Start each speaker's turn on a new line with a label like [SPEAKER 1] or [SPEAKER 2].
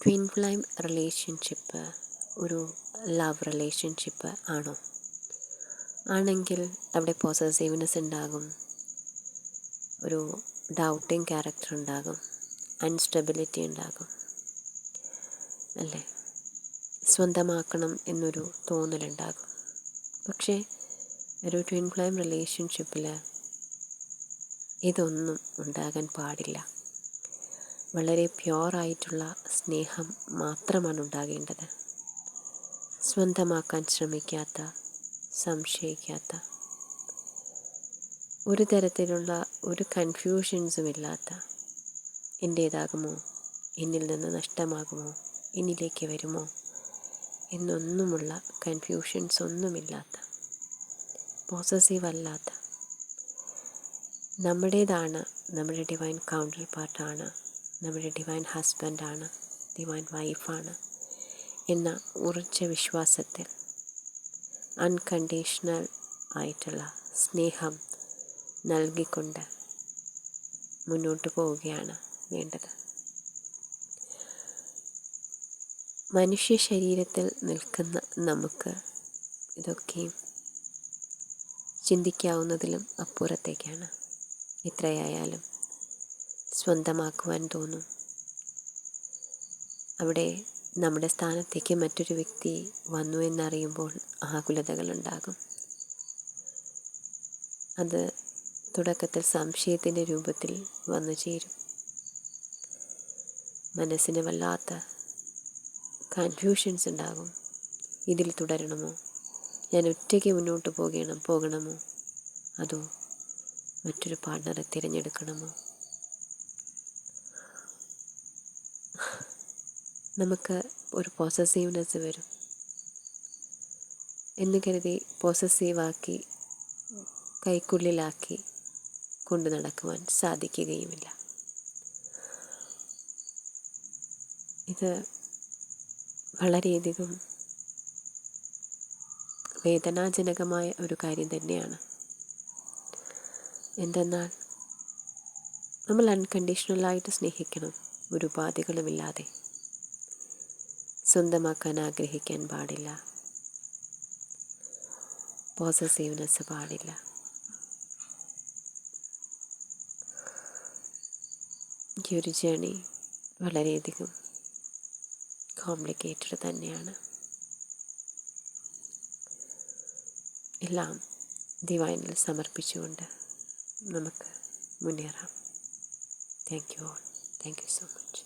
[SPEAKER 1] Twin flame relationship ഒരു love relationship ആണോ? ആണെങ്കിൽ അവിടെ പോസസീവ്നെസ് ഉണ്ടാകും, ഒരു ഡൗട്ടിങ് ക്യാരക്ടർ ഉണ്ടാകും, അൺസ്റ്റെബിലിറ്റി ഉണ്ടാകും അല്ലേ? സ്വന്തമാക്കണം എന്നൊരു തോന്നലുണ്ടാകും. പക്ഷേ ഒരു ട്വിൻ ഫ്ലെയിം റിലേഷൻഷിപ്പിൽ ഇതൊന്നും ഉണ്ടാകാൻ പാടില്ല. വളരെ പ്യുവറായിട്ടുള്ള സ്നേഹം മാത്രമാണ് ഉണ്ടാകേണ്ടത്. സ്വന്തമാക്കാൻ ശ്രമിക്കാത്ത, സംശയിക്കാത്ത, ഒരു തരത്തിലുള്ള ഒരു കൺഫ്യൂഷൻസും ഇല്ലാത്ത, എൻ്റേതാകുമോ, എന്നിൽ നിന്ന് നഷ്ടമാകുമോ, എന്നിലേക്ക് വരുമോ എന്നൊന്നുമുള്ള കൺഫ്യൂഷൻസ് ഒന്നുമില്ലാത്ത, പോസസീവ് അല്ലാത്ത, നമ്മുടേതാണ്, നമ്മുടെ ഡിവൈൻ കൗണ്ടർ പാർട്ടാണ്, നമ്മുടെ ഡിവൈൻ ഹസ്ബൻഡാണ്, ഡിവൈൻ വൈഫാണ് എന്ന ഉറച്ച വിശ്വാസത്തിൽ അൺകണ്ടീഷണൽ ആയിട്ടുള്ള സ്നേഹം നൽകിക്കൊണ്ട് മുന്നോട്ട് പോവുകയാണ് വേണ്ടത്. മനുഷ്യ ശരീരത്തിൽ നിൽക്കുന്ന നമുക്ക് ഇതൊക്കെയും ചിന്തിക്കാവുന്നതിലും അപ്പുറത്തേക്കാണ്. എത്രയായാലും സ്വന്തമാക്കുവാൻ തോന്നും. അവിടെ നമ്മുടെ സ്ഥാനത്തേക്ക് മറ്റൊരു വ്യക്തി വന്നു എന്നറിയുമ്പോൾ ആകുലതകളുണ്ടാകും. അത് തുടക്കത്തിൽ സംശയത്തിൻ്റെ രൂപത്തിൽ വന്നു ചേരും. മനസ്സിന് വല്ലാത്ത കൺഫ്യൂഷൻസ് ഉണ്ടാകും. ഇതിൽ തുടരണമോ, ഞാൻ ഒറ്റയ്ക്ക് മുന്നോട്ട് പോകണമോ, അതോ മറ്റൊരു പാർട്ട്ണറെ തിരഞ്ഞെടുക്കണമോ? നമുക്ക് ഒരു പോസസീവ്നെസ് വരും എന്ന് കരുതി പോസസീവാക്കി കൈക്കുള്ളിലാക്കി കൊണ്ടു നടക്കുവാൻ സാധിക്കുകയുമില്ല. ഇത് വളരെയധികം വേദനാജനകമായ ഒരു കാര്യം തന്നെയാണ്. എന്തെന്നാൽ നമ്മൾ അൺകണ്ടീഷണലായിട്ട് സ്നേഹിക്കണം, ഒരു ഉപാധികളുമില്ലാതെ. സ്വന്തമാക്കാൻ ആഗ്രഹിക്കാൻ പാടില്ല, പോസസീവ്നെസ് പാടില്ല. ഈ ഒരു ജേണി വളരെയധികം കോംപ്ലിക്കേറ്റഡ് തന്നെയാണ്. എല്ലാം ഡിവൈനിൽ സമർപ്പിച്ചുകൊണ്ട് നമുക്ക് മുന്നേറാം. Thank you all. Thank you so much.